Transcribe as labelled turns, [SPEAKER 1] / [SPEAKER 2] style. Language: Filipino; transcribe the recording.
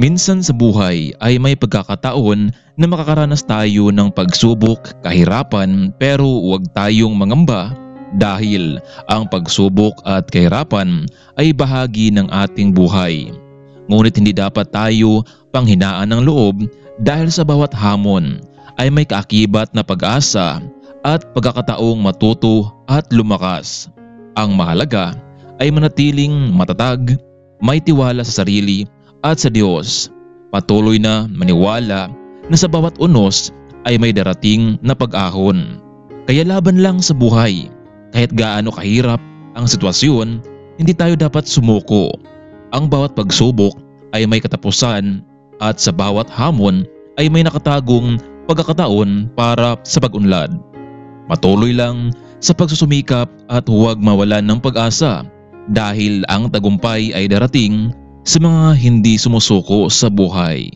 [SPEAKER 1] Minsan sa buhay ay may pagkakataon na makakaranas tayo ng pagsubok, kahirapan, pero huwag tayong mangamba dahil ang pagsubok at kahirapan ay bahagi ng ating buhay. Ngunit hindi dapat tayo panghinaan ng loob dahil sa bawat hamon ay may kaakibat na pag-asa at pagkakataong matuto at lumakas. Ang mahalaga ay manatiling matatag, may tiwala sa sarili at sa Diyos. Patuloy na maniwala na sa bawat unos ay may darating na pag-ahon. Kaya laban lang sa buhay. Kahit gaano kahirap ang sitwasyon, hindi tayo dapat sumuko. Ang bawat pagsubok ay may katapusan at sa bawat hamon ay may nakatagong pagkakataon para sa pag-unlad. Patuloy lang sa pagsusumikap at huwag mawalan ng pag-asa dahil ang tagumpay ay darating sa mga hindi sumusuko sa buhay.